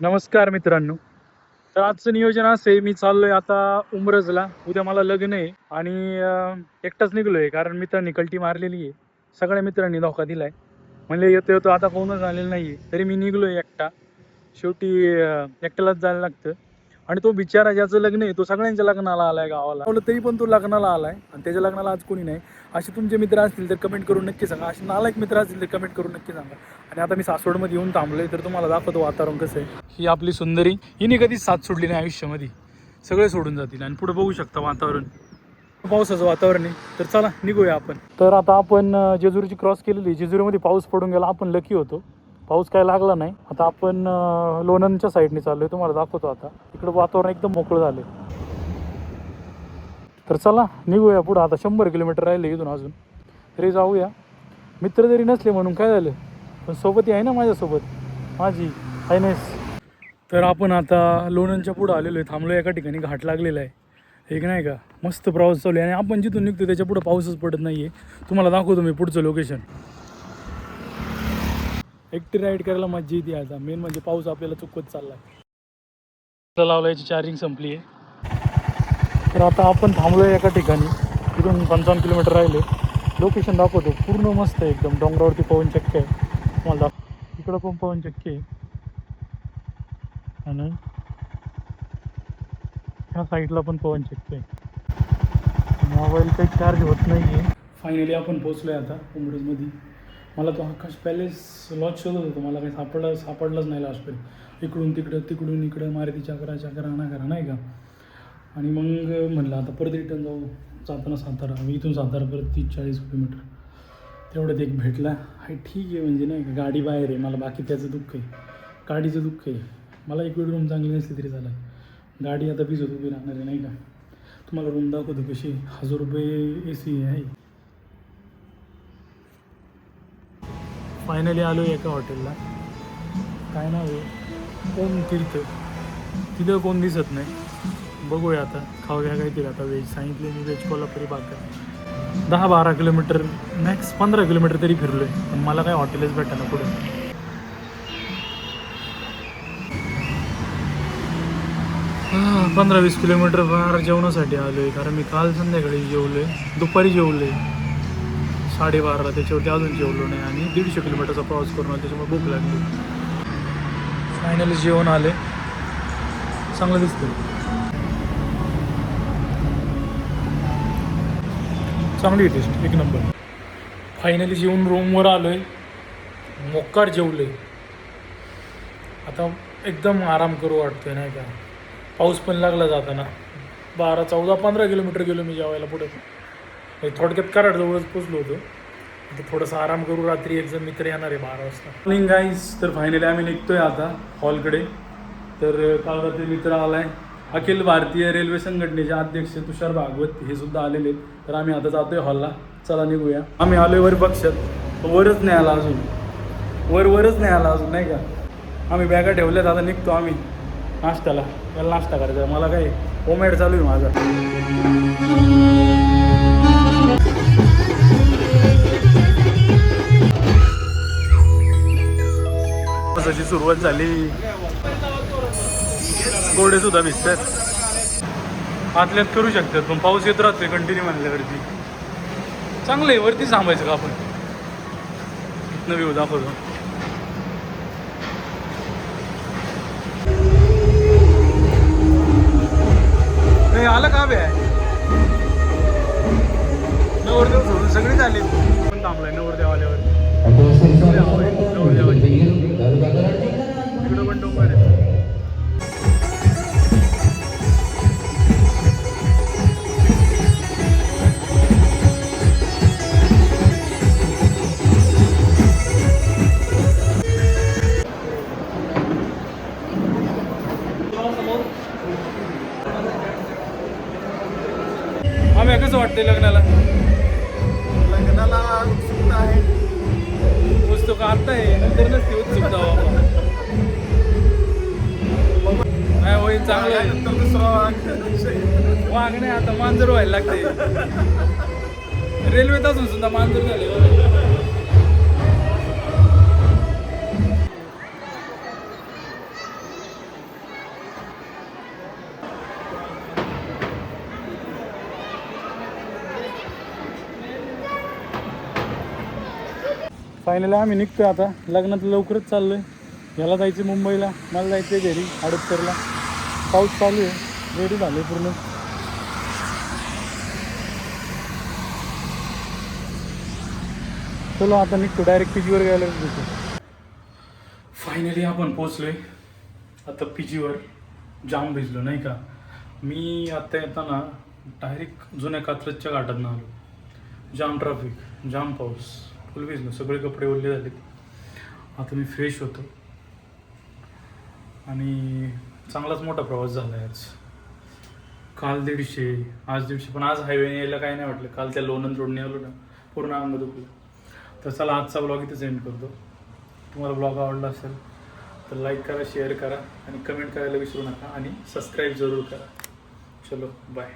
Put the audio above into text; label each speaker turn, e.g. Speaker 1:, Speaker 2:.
Speaker 1: नमस्कार मित्रांनो. तर आजचं नियोजन असं आहे, मी चाललोय आता उमरजला. उद्या मला लग्न आहे आणि एकटाच निघलोय कारण मित्रांनी कल्टी मारलेली आहे. सगळ्या मित्रांनी धोका दिलाय. म्हणले येतो येतो, आता कोणच आलेलं नाहीये. तरी मी निघलोय एकटा. शेवटी एकट्यालाच जायला लागतं. आणि तो बिचारा ज्याचं लग्न आहे तो सगळ्यांच्या लग्नाला आलाय गावाला. बोललं तरी पण तो लग्नाला आलाय आणि त्याच्या लग्नाला आज कोणी नाही. असे तुमचे मित्र असतील तर कमेंट करून नक्की सांगा. असे नालायक मित्र असतील तर कमेंट करून नक्की सांगा. आणि आता मी सासवडमध्ये येऊन थांबलोय तर तुम्हाला दाखवतो वातावरण कसं आहे. ही आपली सुंदरी, हिने कधीच साथ सोडली नाही आयुष्यामध्ये. सगळे सोडून जातील. आणि पुढे बघू शकता वातावरण, पावसाचं वातावरण आहे. तर चला निघूया आपण. तर आता आपण जेजुरीची क्रॉस केलेली. जेजुरीमध्ये पाऊस पडून गेला, आपण लकी होतो. पाऊस काय लागला नाही. आता आपण लोणंदच्या साईडने चाललोय, तुम्हाला दाखवतो. आता इकडं वातावरण एकदम मोकळं झालं. तर चला निघूया पुढं. आता 100 किलोमीटर राहिले इथून अजून, तरी जाऊया. मित्र जरी नसले म्हणून काय झालं, पण सोबत आहे ना माझ्यासोबत माझी हायनेस. तर आपण आता लोणंदच्या पुढं आलेलो आहे. थांबलो एका ठिकाणी, घाट लागलेला आहे एक, नाही का. मस्त प्रवास चालू आहे आणि आपण जिथून निघतो त्याच्या पुढं पाऊसच पडत नाही आहे. तुम्हाला दाखवतो मी पुढचं लोकेशन. एकटी राईड करायला मजा येते. आता मेन म्हणजे पाऊस आपल्याला चुकवत चालला आहे. लावला, याची चार्जिंग संपली आहे. तर आता आपण थांबलो आहे एका ठिकाणी. तिथून 55 किलोमीटर राहिले. लोकेशन दाखवतो. पूर्ण मस्त आहे एकदम. डोंगरावरती पवनचक्की आहे. तुम्हाला इकडं पण पवनचक्की आहे आणि ह्या साईडला पण पवनचक्की आहे. मोबाईल काही चार्ज होत नाही आहे. फायनली आपण पोचलो आहे आता उमरजमध्ये. मला तो आकाश पॅलेस लॉज शोधत होतो, मला काही सापडलाच नाही लास्टपर्यंत. इकडून तिकडून इकडं मारुती चक्रा करा नाही का. आणि मग म्हणलं आता परत रिटर्न जाऊ. जाताना सातारा, इथून सातारा परत 30-40 किलोमीटर. तेवढ्यात एक भेटला. आहे ठीक आहे म्हणजे नाही का. गाडी बाहेर आहे, मला बाकी त्याचं दुःख आहे, गाडीचं दुःख आहे. मला एक वेळ रूम चांगली नसली तरी झालं. गाडी आता भिजत उभी राहणार आहे नाही का. तुम्हाला रूम दाखवतो कशी. 1000 रुपये AC आहे. फायनली आलो एका हॉटेलला. काय नाव आहे, ओम तीर्थ. तिथं कोण दिसत नाही. बघूया आता खाऊया काहीतरी. आता व्हेज सांगितले मी, व्हेज कोल्हापुरी भाकर. 10-12 किलोमीटर मॅक्स 15 किलोमीटर तरी फिरलो आहे, पण मला काय हॉटेलच भेटायला पुढे. 15-20 किलोमीटर बाहेर जेवणासाठी आलो आहे. कारण मी काल संध्याकाळी जेवलो आहे, दुपारी जेवलो आहे 12:30ला. त्याच्यावरती अजून जेवलो नाही आणि 150 किलोमीटरचा प्रवास करून आलो, त्याच्यामुळे भूक लागली. फायनली जेवण आले, चांगलं दिसतं. चांगली आहे टेस्ट, एक नंबर. फायनली जेवून रूमवर आलो आहे. मोक्कार जेवलो आहे. आता एकदम आराम करू वाटतोय नाही का. पाऊस पण लागला जाताना. 12, 14, 15 किलोमीटर गेलो मी जेवायला पुढे. थोडक्यात कराडजवळच पोचलो होतो. आता थोडंसं आराम करू. रात्री एक जण मित्र येणार आहे 12 वाजता. Morning guys. तर फायनली आम्ही निघतोय आता हॉलकडे. तर काल रात्री मित्र आला आहे, अखिल भारतीय रेल्वे संघटनेचे अध्यक्ष तुषार भागवत, हे सुद्धा आलेले आहेत. तर आम्ही आता जातोय हॉलला. चला निघूया. आम्ही आलोय वर पक्षात, वरच नाही आला अजून. वरच नाही आला अजून नाही का. आम्ही बॅगा ठेवल्यात, आता निघतो आम्ही नाश्त्याला. त्याला नाश्ता करायचा. मला काय होममेड चालू आहे माझा. पावसाची सुरुवात झाली. गोडे सुद्धा भिजतात. आतल्यात करू शकतात, पण पाऊस येत राहतोय कंटिन्यू म्हणल्यावरती. चांगलं आहे. वरती थांबायचं का आपण. इथनं व्ह्यू दाखवतो. नाही आलं का बे. नवरदेव सोडून सगळीच आली. पण थांबलाय नवरदेव आल्यावर. इकडं पण डोंगर आहे. आम्ही कसं वाटतंय लग्नाला उत्सुकता आहे. पुस्तकं आता आहे, नंतर नसते उत्सुकता. नाही होईल चांगलं आहे. वाघ नाही, आता मांजर व्हायला लागते. रेल्वेत असून सुद्धा मांजर झाले. फायनली आम्ही निघतोय आता. लग्नात लवकरच चाललोय. याला जायचं मुंबईला, मला जायचं घरी हडपसरला. पाऊस चालू आहे, रेडी झाले पूर्ण. चलो आता निघतो, डायरेक्ट पीजीवर गेला भेटू. फायनली आपण पोचलोय आता पीजीवर. जाम भिजलो नाही का. मी आता येताना डायरेक्ट जुन्या कात्रजच्या घाटातनं आलो. जाम ट्रॅफिक, जाम पाऊस, फुल भिजलो, सगळे कपडे ओले झाले. आता मी फ्रेश होतो आणि चांगलाच मोठा प्रवास झाला आहे आज. काल 150, आज 150, पण आज हायवेने यायला काही नाही वाटलं. काल त्या लोणंद रोडने आलो ना, पूर्ण अंग दुखलं. तर चला आजचा ब्लॉग इथेच एंड करतो. तुम्हाला ब्लॉग आवडला असेल तर लाईक करा, शेअर करा आणि कमेंट करायला विसरू नका आणि सबस्क्राईब जरूर करा. चलो बाय.